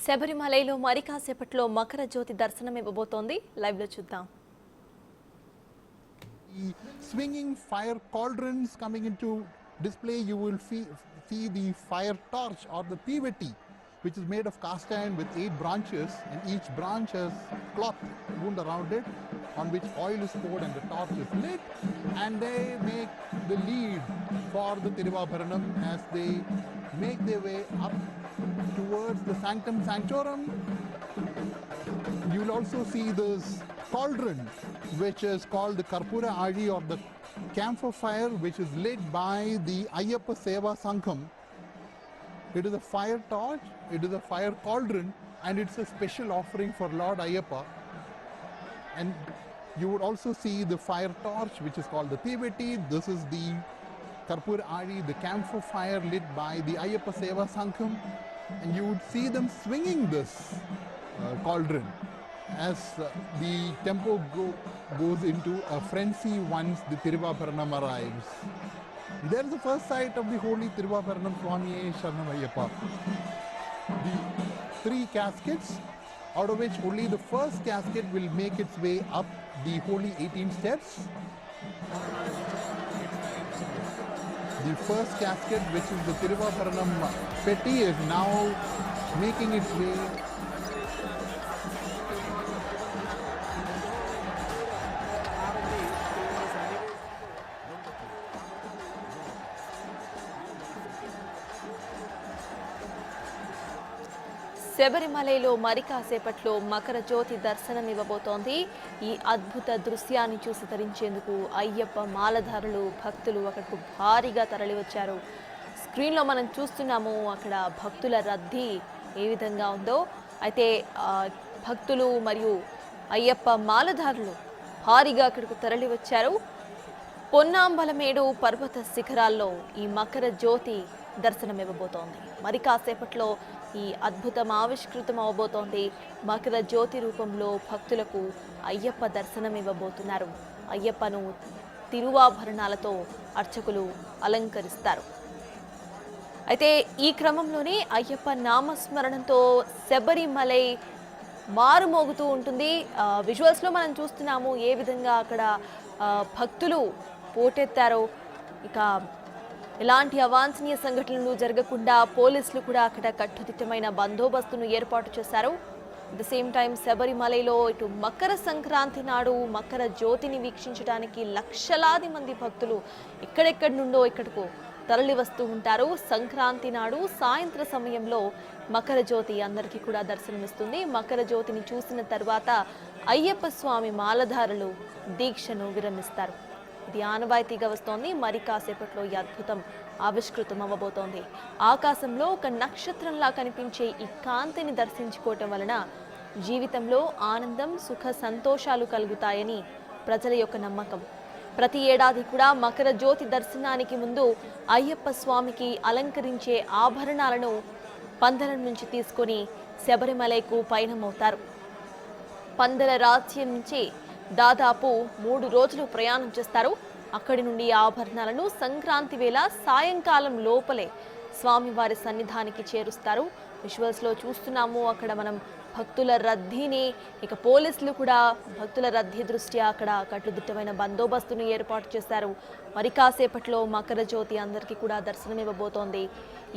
శబరిమలలో మరి కాసేపట్లో మకర జ్యోతి దర్శనం ఇవ్వబోతోంది. లైవ్ లో చూద్దాం. Swinging fire cauldrons coming into display. You will see the fire torch or the Tiveti, which is made of cast iron with 8 branches, and each branch has cloth wound around it on which oil is poured and the torch is lit, and they make the lead for the Tiruvabharanam as they make their way up towards the Sanctum Sanctorum. You will also see this cauldron, which is called the Karpura Adi or the camphor fire, which is lit by the Ayyappa Seva Sangham. It is a fire torch, it is a fire cauldron, and it's a special offering for Lord Ayyappa. And you would also see the fire torch, which is called the Tiveti. This is the Karpura Adi, the camphor fire lit by the Ayyappa Seva Sangham. And you would see them swinging this cauldron as the tempo goes into a frenzy once the Tiruvabharanam arrives. There is the first sight of the holy Tiruvabharanam Swami Sharanam Ayyappa. The 3 caskets, out of which only the first casket will make its way up the holy 18 steps. The first casket, which is the Tiruvabharanam Petti, is now making its way శబరిమలలో మరి కాసేపట్లో మకర జ్యోతి దర్శనం ఇవ్వబోతోంది. ఈ అద్భుత దృశ్యాన్ని చూసి తరించేందుకు అయ్యప్ప మాలధారులు భక్తులు అక్కడకు భారీగా తరలివచ్చారు. స్క్రీన్లో మనం చూస్తున్నాము అక్కడ భక్తుల రద్దీ ఏ విధంగా ఉందో. అయితే భక్తులు మరియు అయ్యప్ప మాలధారులు భారీగా అక్కడకు తరలివచ్చారు. పొన్నాంబలమేడు పర్వత శిఖరాల్లో ఈ మకర జ్యోతి దర్శనం ఇవ్వబోతోంది. మరి కాసేపట్లో ఈ అద్భుతం ఆవిష్కృతం అవబోతోంది. మకర జ్యోతి రూపంలో భక్తులకు అయ్యప్ప దర్శనం ఇవ్వబోతున్నారు. అయ్యప్పను తిరువాభరణాలతో అర్చకులు అలంకరిస్తారు. అయితే ఈ క్రమంలోనే అయ్యప్ప నామస్మరణంతో శబరిమలై మారుమోగుతూ ఉంటుంది. విజువల్స్లో మనం చూస్తున్నాము ఏ విధంగా అక్కడ భక్తులు పోటెత్తారో. ఇక ఎలాంటి అవాంఛనీయ సంఘటనలు జరగకుండా పోలీసులు కూడా అక్కడ కట్టుదిట్టమైన బందోబస్తును ఏర్పాటు చేశారు. అట్ ద సేమ్ టైం శబరిమలలో ఇటు మకర సంక్రాంతి నాడు మకర జ్యోతిని వీక్షించడానికి లక్షలాది మంది భక్తులు ఎక్కడెక్కడి నుండో ఇక్కడకు తరలి వస్తూ ఉంటారు. సంక్రాంతి నాడు సాయంత్ర సమయంలో మకర జ్యోతి అందరికీ కూడా దర్శనమిస్తుంది. మకర జ్యోతిని చూసిన తర్వాత అయ్యప్ప స్వామి మాలధారులు దీక్షను విరమిస్తారు. ఇది ఆనవాయితీగా వస్తోంది. మరి కాసేపట్లో ఈ అద్భుతం ఆవిష్కృతం అవ్వబోతోంది. ఆకాశంలో ఒక నక్షత్రంలా కనిపించే ఈ కాంతిని దర్శించుకోవటం వలన జీవితంలో ఆనందం, సుఖ సంతోషాలు కలుగుతాయని ప్రజల యొక్క నమ్మకం. ప్రతి ఏడాది కూడా మకర జ్యోతి దర్శనానికి ముందు అయ్యప్ప స్వామికి అలంకరించే ఆభరణాలను పందల నుంచి తీసుకొని శబరిమలైకు పయనమవుతారు. పందల రాజ్యం నుంచి దాదాపు 3 రోజులు ప్రయాణం చేస్తారు. అక్కడి నుండి ఆభరణాలను సంక్రాంతి వేళ సాయంకాలం లోపలే స్వామివారి సన్నిధానికి చేరుస్తారు. విజువల్స్లో చూస్తున్నాము అక్కడ మనం భక్తుల రద్దీని. ఇక పోలీసులు కూడా భక్తుల రద్దీ దృష్ట్యా అక్కడ కట్టుదిట్టమైన బందోబస్తును ఏర్పాటు చేశారు. మరి కాసేపట్లో మకర జ్యోతి అందరికీ కూడా దర్శనం ఇవ్వబోతోంది.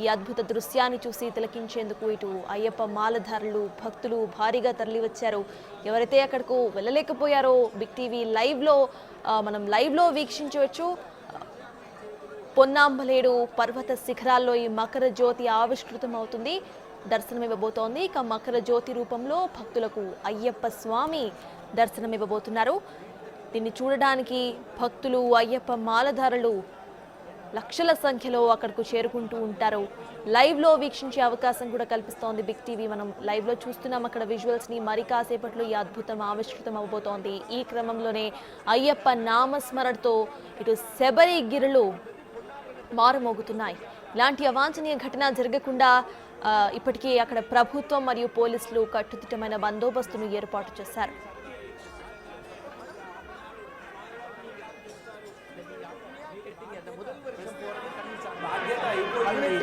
ఈ అద్భుత దృశ్యాన్ని చూసి తిలకించేందుకు ఇటు అయ్యప్ప మాలధారులు భక్తులు భారీగా తరలివచ్చారు. ఎవరైతే అక్కడకు వెళ్ళలేకపోయారో బిగ్ టీవీ మనం లైవ్లో వీక్షించవచ్చు. పొన్నాంబలేడు పర్వత శిఖరాల్లో ఈ మకర జ్యోతి ఆవిష్కృతం అవుతుంది, దర్శనం ఇవ్వబోతోంది. ఇక మకర జ్యోతి రూపంలో భక్తులకు అయ్యప్ప స్వామి దర్శనం ఇవ్వబోతున్నారు. దీన్ని చూడడానికి భక్తులు అయ్యప్ప మాలధారులు లక్షల సంఖ్యలో అక్కడకు చేరుకుంటూ ఉంటారు. లైవ్లో వీక్షించే అవకాశం కూడా కల్పిస్తోంది బిగ్ టీవీ. మనం లైవ్లో చూస్తున్నాం అక్కడ విజువల్స్ని. మరి కాసేపట్లో ఈ అద్భుతం ఆవిష్కృతం అవబోతోంది. ఈ క్రమంలోనే అయ్యప్ప నామస్మరణతో ఇటు శబరిగిరులు మారుమోగుతున్నాయి. ఇలాంటి అవాంఛనీయ ఘటన జరగకుండా ఇప్పటికీ అక్కడ ప్రభుత్వం మరియు పోలీసులు కట్టుదిట్టమైన బందోబస్తును ఏర్పాటు చేశారు. బాధ్యత అయిపోయింది.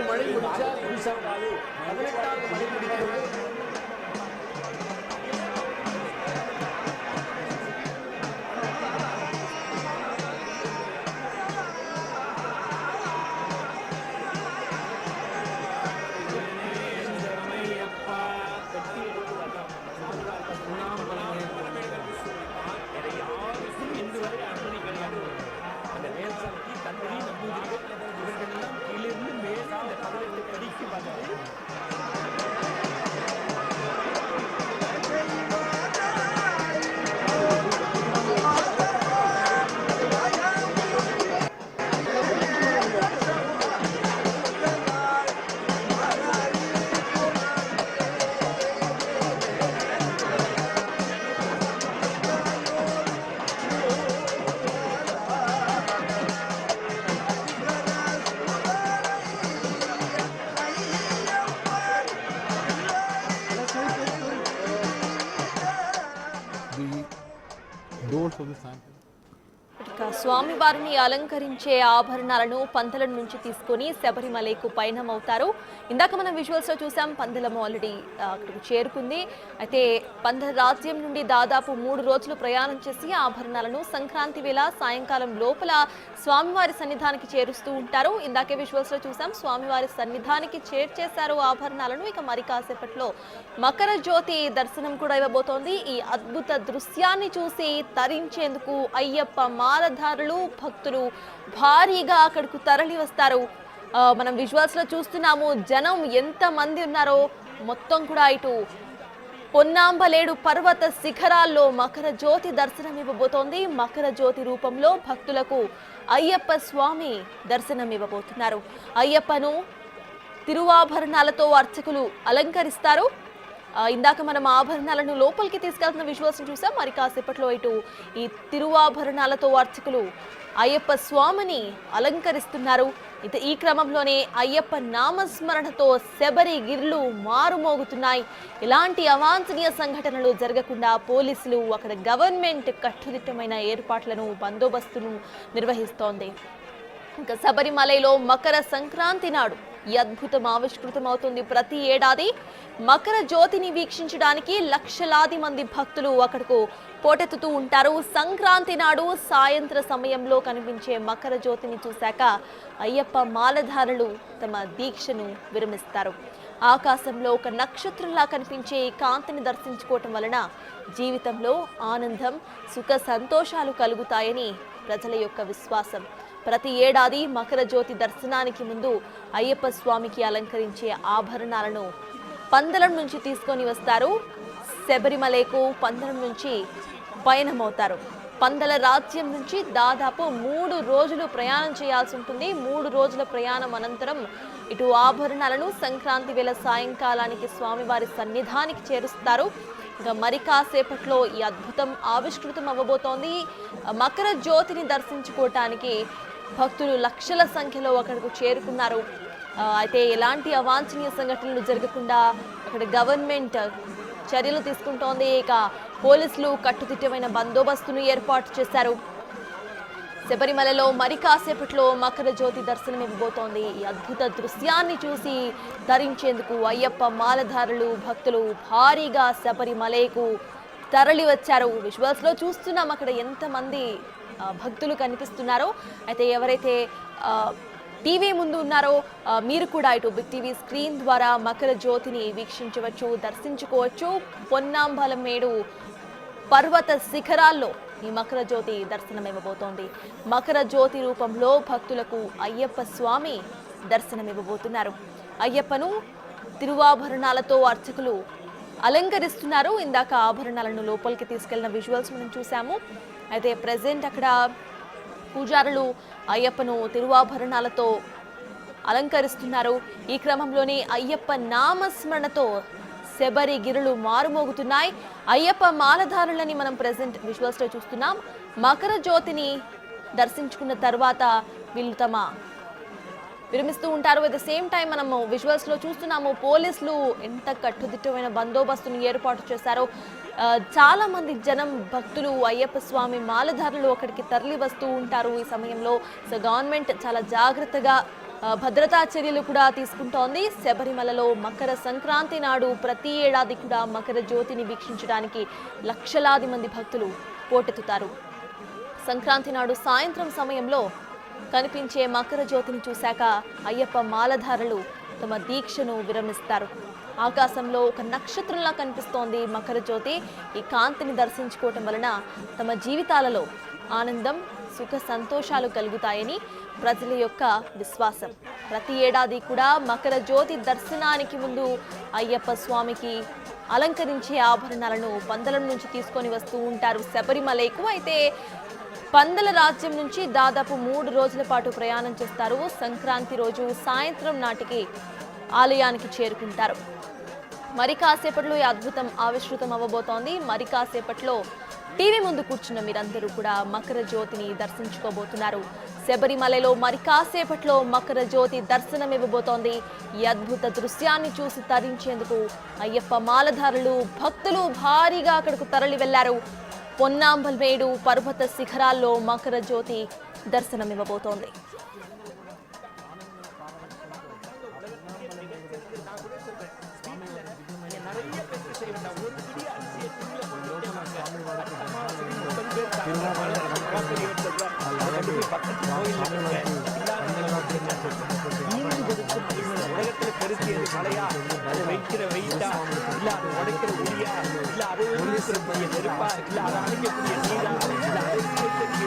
doors of the temple. ఇక స్వామివారిని అలంకరించే ఆభరణాలను పందల నుంచి తీసుకొని శబరిమలకు పయనమవుతారు. ఇందాక మనం విజువల్స్ లో చూసాం, పందలం ఆల్రెడీ అక్కడికి చేరుకుంది. అయితే పందల రాజ్యం నుండి దాదాపు 3 రోజులు ప్రయాణం చేసి ఆభరణాలను సంక్రాంతి వేళ సాయంకాలం లోపల స్వామివారి సన్నిధానికి చేరుస్తూ ఉంటారు. ఇందాకే విజువల్స్ లో చూసాం, స్వామివారి సన్నిధానికి చేర్చేశారు ఆభరణాలను. ఇక మరి కాసేపట్లో మకర జ్యోతి దర్శనం కూడా ఇవ్వబోతోంది. ఈ అద్భుత దృశ్యాన్ని చూసి తరించేందుకు అయ్యప్ప మాలధారులు భక్తులు భారీగా అక్కడకు తరలి వస్తారు. మనం విజువల్స్ లో చూస్తున్నాము, జనం ఎంత మంది ఉన్నారో. మొత్తం కూడా ఇటు పొన్నాంబలేడు పర్వత శిఖరాల్లో మకర జ్యోతి దర్శనం ఇవ్వబోతోంది. మకర జ్యోతి రూపంలో భక్తులకు అయ్యప్ప స్వామి దర్శనం ఇవ్వబోతున్నారు. అయ్యప్పను తిరువాభరణాలతో అర్చకులు అలంకరిస్తారు. ఇందాక మనం ఆభరణాలను లోపలికి తీసుకెళ్తున్న విజువల్స్ చూసాం. మరి కాసేపట్లో ఇటు ఈ తిరువాభరణాలతో అర్చకులు అయ్యప్ప స్వామిని అలంకరిస్తున్నారు. ఈ క్రమంలోనే అయ్యప్ప నామస్మరణతో శబరి గిర్లు మారుమోగుతున్నాయి. ఇలాంటి అవాంఛనీయ సంఘటనలు జరగకుండా పోలీసులు, అక్కడ గవర్నమెంట్ కట్టుదిట్టమైన ఏర్పాట్లను, బందోబస్తును నిర్వహిస్తోంది. ఇంకా శబరిమలలో మకర సంక్రాంతి నాడు ఈ అద్భుతం ఆవిష్కృతమవుతుంది. ప్రతి ఏడాది మకర జ్యోతిని వీక్షించడానికి లక్షలాది మంది భక్తులు అక్కడకు పోటెత్తుతూ ఉంటారు. సంక్రాంతి నాడు సాయంత్ర సమయంలో కనిపించే మకర జ్యోతిని చూశాక అయ్యప్ప మాలధారులు తమ దీక్షను విరమిస్తారు. ఆకాశంలో ఒక నక్షత్రంలా కనిపించే ఈ కాంతిని దర్శించుకోవటం వలన జీవితంలో ఆనందం, సుఖ సంతోషాలు కలుగుతాయని ప్రజల యొక్క విశ్వాసం. ప్రతి ఏడాది మకర జ్యోతి దర్శనానికి ముందు అయ్యప్ప స్వామికి అలంకరించే ఆభరణాలను పందలం నుంచి తీసుకొని వస్తారు. శబరిమలకు పందలం నుంచి పయనమవుతారు. పందల రాజ్యం నుంచి దాదాపు 3 రోజులు ప్రయాణం చేయాల్సి ఉంటుంది. 3 రోజుల ప్రయాణం అనంతరం ఇటు ఆభరణాలను సంక్రాంతి వేళ సాయంకాలానికి స్వామివారి సన్నిధానికి చేరుస్తారు. ఇంకా మరి కాసేపట్లో ఈ అద్భుతం ఆవిష్కృతం అవ్వబోతోంది. మకర జ్యోతిని దర్శించుకోవటానికి భక్తులు లక్షల సంఖ్యలో అక్కడకు చేరుకున్నారు. అయితే ఎలాంటి అవాంఛనీయ సంఘటనలు జరగకుండా అక్కడ గవర్నమెంట్ చర్యలు తీసుకుంటోంది. ఇక పోలీసులు కట్టుదిట్టమైన బందోబస్తును ఏర్పాటు చేశారు. శబరిమలలో మరి కాసేపట్లో మకర జ్యోతి దర్శనం ఇవ్వబోతోంది. ఈ అద్భుత దృశ్యాన్ని చూసి ధరించేందుకు అయ్యప్ప మాలధారులు భక్తులు భారీగా శబరిమలకు తరలి వచ్చారు. విజువల్స్ లో చూస్తున్నాం అక్కడ ఎంతమంది భక్తులు కనిపిస్తున్నారో. అయితే ఎవరైతే టీవీ ముందు ఉన్నారో మీరు కూడా ఇటు బిగ్ టీవీ స్క్రీన్ ద్వారా మకర జ్యోతిని వీక్షించవచ్చు, దర్శించుకోవచ్చు. పొన్నాంబలమేడు పర్వత శిఖరాల్లో ఈ మకర జ్యోతి దర్శనం ఇవ్వబోతోంది. మకర జ్యోతి రూపంలో భక్తులకు అయ్యప్ప స్వామి దర్శనం ఇవ్వబోతున్నారు. అయ్యప్పను తిరువాభరణాలతో అర్చకులు అలంకరిస్తున్నారు. ఇందాక ఆభరణాలను లోపలికి తీసుకెళ్లిన విజువల్స్ మనం చూసాము. అయితే ప్రెజెంట్ అక్కడ పూజారులు అయ్యప్పను తిరువాభరణాలతో అలంకరిస్తున్నారు. ఈ క్రమంలోనే అయ్యప్ప నామస్మరణతో శబరి గిరులు మారుమోగుతున్నాయి. అయ్యప్ప మాలధారులని మనం ప్రెజెంట్ విజువల్స్ లో చూస్తున్నాం. మకర జ్యోతిని దర్శించుకున్న తర్వాత వీళ్ళు తమ విరమిస్తూ ఉంటారు. అట్ ద సేమ్ టైం మనము విజువల్స్ లో చూస్తున్నాము, పోలీసులు ఎంత కట్టుదిట్టమైన బందోబస్తును ఏర్పాటు చేశారో. చాలా మంది జనం, భక్తులు, అయ్యప్ప స్వామి మాలధారులు అక్కడికి తరలి వస్తూ ఉంటారు ఈ సమయంలో. సో గవర్నమెంట్ చాలా జాగ్రత్తగా భద్రతా చర్యలు కూడా తీసుకుంటోంది. శబరిమలలో మకర సంక్రాంతి నాడు ప్రతి ఏడాది కూడా మకర జ్యోతిని వీక్షించడానికి లక్షలాది మంది భక్తులు పోటెత్తుతారు. సంక్రాంతి నాడు సాయంత్రం సమయంలో కనిపించే మకర జ్యోతిని చూశాక అయ్యప్ప మాలధారులు తమ దీక్షను విరమిస్తారు. ఆకాశంలో ఒక నక్షత్రంలా కనిపిస్తోంది మకర జ్యోతి. ఈ కాంతిని దర్శించుకోవటం వలన తమ జీవితాలలో ఆనందం, సుఖ సంతోషాలు కలుగుతాయని ప్రజల యొక్క విశ్వాసం. ప్రతి ఏడాది కూడా మకర జ్యోతి దర్శనానికి ముందు అయ్యప్ప స్వామికి అలంకరించే ఆభరణాలను పందలం నుంచి తీసుకొని వస్తూ ఉంటారు శబరిమలకు. అయితే పందల రాజ్యం నుంచి దాదాపు 3 రోజుల పాటు ప్రయాణం చేస్తారు. సంక్రాంతి రోజు సాయంత్రం నాటికి ఆలయానికి చేరుకుంటారు. మరి కాసేపట్లో ఈ అద్భుతం ఆవిష్కృతం అవ్వబోతోంది. మరి కాసేపట్లో టీవీ ముందు కూర్చున్న మీరందరూ కూడా మకర జ్యోతిని దర్శించుకోబోతున్నారు. శబరిమలలో మరి కాసేపట్లో మకర జ్యోతి దర్శనం ఇవ్వబోతోంది. ఈ అద్భుత దృశ్యాన్ని చూసి తరించేందుకు అయ్యప్ప మాలధారులు భక్తులు భారీగా అక్కడకు తరలి వెళ్లారు. పొన్నాంబల్మేడు పర్వత శిఖరాల్లో మకర జ్యోతి దర్శనమివ్వబోతోంది. உலகத்துல பெருசு எது மழையா, அது வைக்கிற வெயிட்டா, இல்ல அது உடைக்கிற ஒளியா, இல்ல அதை வைக்கக்கூடிய நெருப்பா, இல்ல அதை அணைக்கக்கூடிய நீரா, இல்ல அதை வைக்கக்கூடிய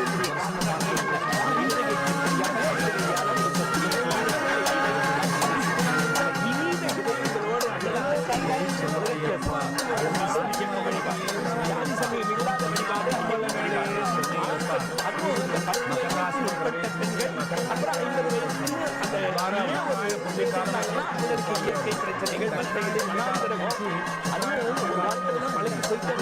இயற்கை பிரச்சனைகள் மலைக்கு போயிட்டு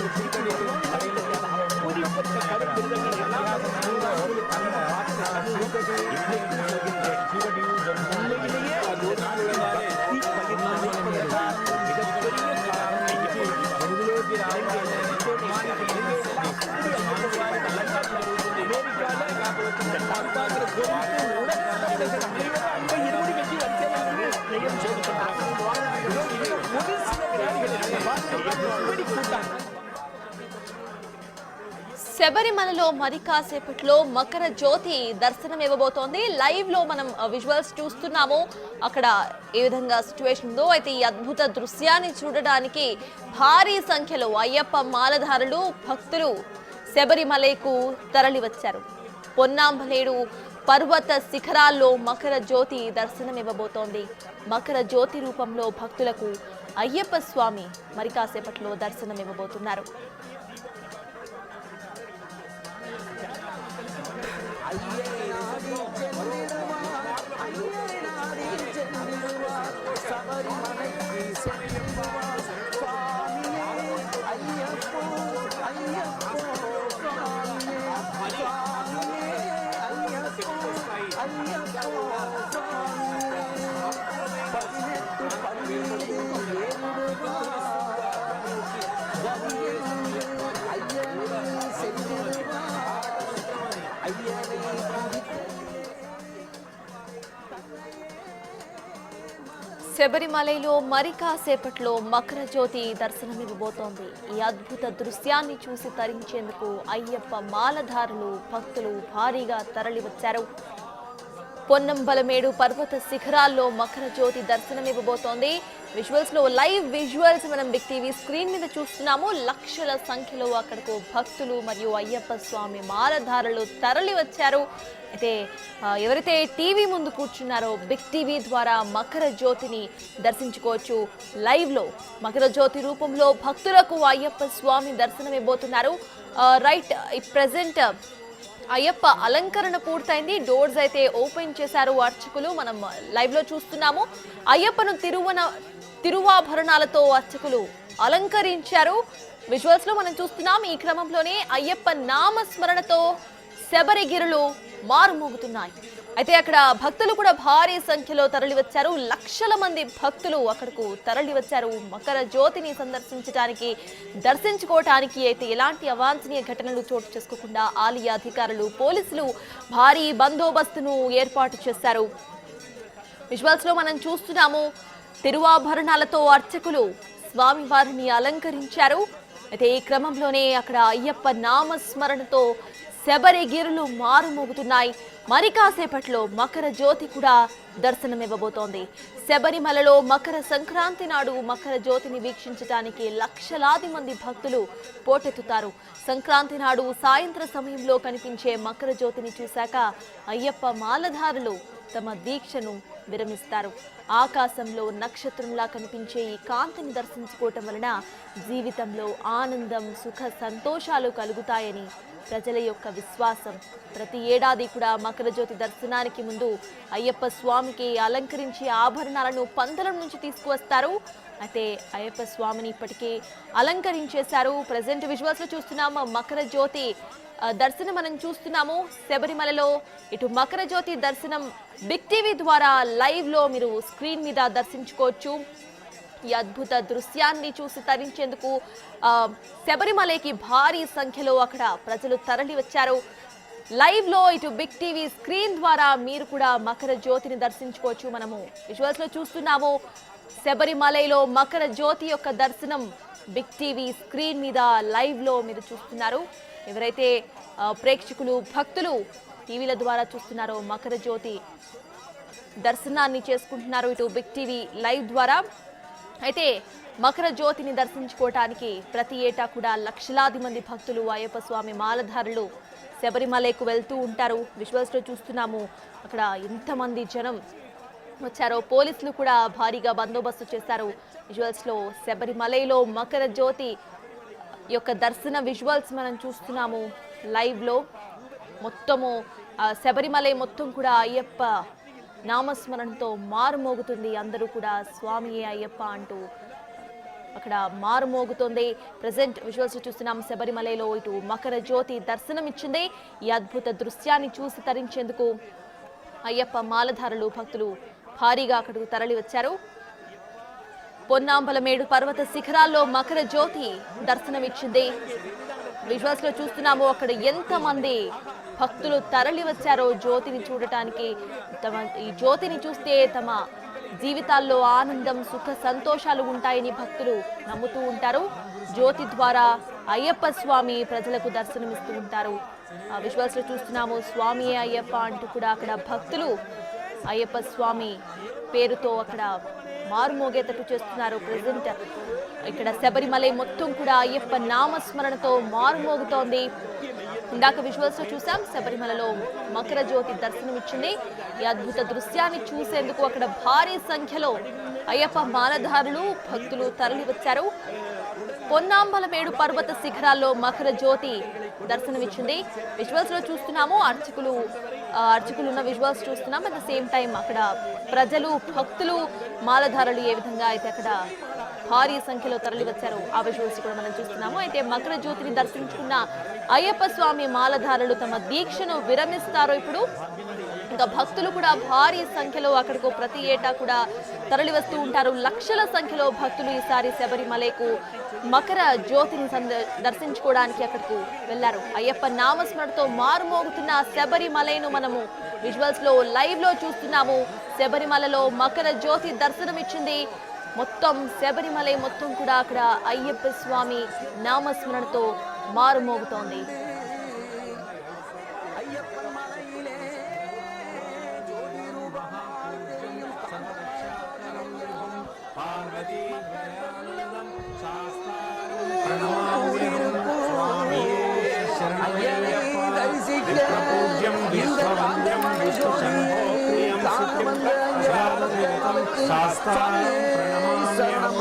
శబరిమలలో మరి కాసేపట్లో మకర జ్యోతి దర్శనం ఇవ్వబోతోంది. లైవ్ లో మనం విజువల్స్ చూస్తున్నాము. అక్కడ ఏ విధంగా సిచ్యువేషన్ ఉందో. అయితే ఈ అద్భుత దృశ్యాన్ని చూడడానికి భారీ సంఖ్యలో అయ్యప్ప మాలధారులు భక్తులు శబరిమలకు తరలి వచ్చారు. పొన్నాంబలేడు పర్వత శిఖరాల్లో మకర జ్యోతి దర్శనం ఇవ్వబోతోంది. మకర జ్యోతి రూపంలో భక్తులకు అయ్యప్ప స్వామి మరి కాసేపట్లో దర్శనం ఇవ్వబోతున్నారు. శబరిమలలో మరి కాసేపట్లో మకర జ్యోతి దర్శనమివ్వబోతోంది. ఈ అద్భుత దృశ్యాన్ని చూసి తరించేందుకు అయ్యప్ప మాలధారులు భక్తులు భారీగా తరలివచ్చారు. పొన్నంబలమేడు పర్వత శిఖరాల్లో మకర జ్యోతి దర్శనమివ్వబోతోంది. విజువల్స్ లో లైవ్ విజువల్స్ మనం బిగ్ టీవీ స్క్రీన్ మీద చూస్తున్నాము. లక్షల సంఖ్యలో అక్కడకు భక్తులు మరియు అయ్యప్ప స్వామి మాలధారులు తరలి వచ్చారు. అయితే ఎవరైతే టీవీ ముందు కూర్చున్నారో బిగ్ టీవీ ద్వారా మకర జ్యోతిని దర్శించుకోవచ్చు. లైవ్ లో మకర జ్యోతి రూపంలో భక్తులకు అయ్యప్ప స్వామి దర్శనం ఇవ్వబోతున్నారు. రైట్, ప్రెసెంట్ అయ్యప్ప అలంకరణ పూర్తయింది. డోర్స్ అయితే ఓపెన్ చేశారు అర్చకులు. మనం లైవ్ లో చూస్తున్నాము. అయ్యప్పను తిరువాభరణాలతో అర్చకులు అలంకరించారు. విజువల్స్ లో మనం చూస్తున్నాం. ఈ క్రమంలోనే అయ్యప్ప నామస్మరణతో శబరిగిరులు మారుమోగుతున్నాయి. అయితే అక్కడ భక్తులు కూడా భారీ సంఖ్యలో తరలివచ్చారు. లక్షల మంది భక్తులు అక్కడకు తరలి వచ్చారు. మకర జ్యోతిని సందర్శించడానికి దర్శించుకోవటానికి. అయితే ఎలాంటి అవాంఛనీయ ఘటనలు చోటు చేసుకోకుండా ఆలయ అధికారులు పోలీసులు భారీ బందోబస్తును ఏర్పాటు చేశారు. విజువల్స్ లో మనం చూస్తున్నాము. తిరువాభరణాలతో అర్చకులు స్వామివారిని అలంకరించారు. అయితే ఈ క్రమంలోనే అక్కడ అయ్యప్ప నామస్మరణతో శబరిగిరులు మారుమోగుతున్నాయి. మరి కాసేపట్లో మకర జ్యోతి కూడా దర్శనమివ్వబోతోంది. శబరిమలలో మకర సంక్రాంతి నాడు మకర జ్యోతిని వీక్షించడానికి లక్షలాది మంది భక్తులు పోటెత్తుతారు. సంక్రాంతి నాడు సాయంత్ర సమయంలో కనిపించే మకర జ్యోతిని చూశాక అయ్యప్ప మాలధారులు తమ దీక్షను విరమిస్తారు. ఆకాశంలో నక్షత్రంలా కనిపించే ఈ కాంతిని దర్శించుకోవటం వలన జీవితంలో ఆనందం, సుఖ సంతోషాలు కలుగుతాయని ప్రజల యొక్క విశ్వాసం. ప్రతి ఏడాది కూడా మకర జ్యోతి దర్శనానికి ముందు అయ్యప్ప స్వామికి అలంకరించి ఆభరణాలను పందలం నుంచి తీసుకువస్తారు. అయితే అయ్యప్ప స్వామిని ఇప్పటికే అలంకరించేశారు. ప్రజెంట్ విజువల్స్ లో చూస్తున్నాము. మకర జ్యోతి దర్శనం మనం చూస్తున్నాము. శబరిమలలో ఇటు మకర జ్యోతి దర్శనం బిగ్ టీవీ ద్వారా లైవ్ లో మీరు స్క్రీన్ మీద దర్శించుకోవచ్చు. ఈ అద్భుత దృశ్యాన్ని చూసి తరించేందుకు శబరిమలైకి భారీ సంఖ్యలో అక్కడ ప్రజలు తరలి వచ్చారు. లైవ్ లో ఇటు బిగ్ టీవీ స్క్రీన్ ద్వారా మీరు కూడా మకర జ్యోతిని దర్శించుకోవచ్చు. మనము విజువల్స్ లో చూస్తున్నాము శబరిమలైలో మకర జ్యోతి యొక్క దర్శనం బిగ్ టీవీ స్క్రీన్ మీద లైవ్ లో మీరు చూస్తున్నారు. ఎవరైతే ప్రేక్షకులు భక్తులు టీవీల ద్వారా చూస్తున్నారో మకర జ్యోతి దర్శనాన్ని చేసుకుంటున్నారు ఇటు బిగ్ టీవీ లైవ్ ద్వారా. అయితే మకర జ్యోతిని దర్శించుకోవటానికి ప్రతి ఏటా కూడా లక్షలాది మంది భక్తులు అయ్యప్ప స్వామి మాలధారులు శబరిమలకు వెళ్తూ ఉంటారు. విజువల్స్ లో చూస్తున్నాము అక్కడ ఎంతమంది జనం వచ్చారో. పోలీసులు కూడా భారీగా బందోబస్తు చేశారు. విజువల్స్ లో శబరిమలలో మకర జ్యోతి యొక్క దర్శన విజువల్స్ మనం చూస్తున్నాము లైవ్ లో. మొత్తము శబరిమలై మొత్తం కూడా అయ్యప్ప నామస్మరణతో మారుమోగుతుంది. అందరూ కూడా స్వామి అయ్యప్ప అంటూ అక్కడ మారుమోగుతోంది. ప్రజెంట్ విజువల్స్ చూస్తున్నాం శబరిమలలో ఇటు మకర జ్యోతి దర్శనం ఇచ్చింది. ఈ అద్భుత దృశ్యాన్ని చూసి తరించేందుకు అయ్యప్ప మాలధారులు భక్తులు భారీగా అక్కడికి తరలి వచ్చారు. పొన్నాంబలమేడు పర్వత శిఖరాల్లో మకర జ్యోతి దర్శనమిచ్చింది. విజువల్స్ లో చూస్తున్నాము అక్కడ ఎంతమంది భక్తులు తరలి వచ్చారో జ్యోతిని చూడటానికి. ఈ జ్యోతిని చూస్తే తమ జీవితాల్లో ఆనందం సుఖ సంతోషాలు ఉంటాయని భక్తులు నమ్ముతూ ఉంటారు. జ్యోతి ద్వారా అయ్యప్ప స్వామి ప్రజలకు దర్శనమిస్తూ ఉంటారు. విజువల్స్ లో చూస్తున్నాము స్వామి అయ్యప్ప అంటూ కూడా అక్కడ భక్తులు అయ్యప్ప స్వామి పేరుతో అక్కడ మారుమోగేటట్టు చేస్తున్నారు. ప్రెసెంట్ ఇక్కడ శబరిమలై మొత్తం కూడా అయ్యప్ప నామస్మరణతో మారుమోగుతోంది. ఇందాక విజువల్స్ లో చూసాం శబరిమలలో మకర జ్యోతి దర్శనం ఇచ్చింది. ఈ అద్భుత దృశ్యాన్ని చూసేందుకు అక్కడ భారీ సంఖ్యలో అయ్యప్ప మాలధారులు భక్తులు తరలి వచ్చారు. పొన్నాంబలమేడు పర్వత శిఖరాల్లో మకర జ్యోతి దర్శనమిచ్చింది. విజువల్స్ లో చూస్తున్నాము అర్చకులు ఉన్న విజువల్స్ చూస్తున్నాం. అట్ ద సేమ్ టైం అక్కడ ప్రజలు భక్తులు మాలధారులు ఏ విధంగా అయితే అక్కడ భారీ సంఖ్యలో తరలి వచ్చారు ఆ విజువల్స్ కూడా మనం చూస్తున్నాము. అయితే మకర జ్యోతిని దర్శించుకున్న అయ్యప్ప స్వామి మాలధారులు తమ దీక్షను విరమిస్తారు. ఇప్పుడు ఇంకా భక్తులు కూడా భారీ సంఖ్యలో అక్కడికి ప్రతి ఏటా కూడా తరలి వస్తూ ఉంటారు. లక్షల సంఖ్యలో భక్తులు ఈసారి శబరిమలకు మకర జ్యోతిని దర్శించుకోవడానికి అక్కడికి వెళ్లారు. అయ్యప్ప నామస్మరణతో మారుమోగుతున్న శబరిమలను మనము విజువల్స్ లో లైవ్ లో చూస్తున్నాము. శబరిమలలో మకర జ్యోతి దర్శనం ఇచ్చింది. మొత్తం శబరిమలై మొత్తం కూడా అక్కడ అయ్యప్ప స్వామి నామస్మరణతో మారుమోగుతోంది. శాస్త్రాయం ప్రణమామ్యహం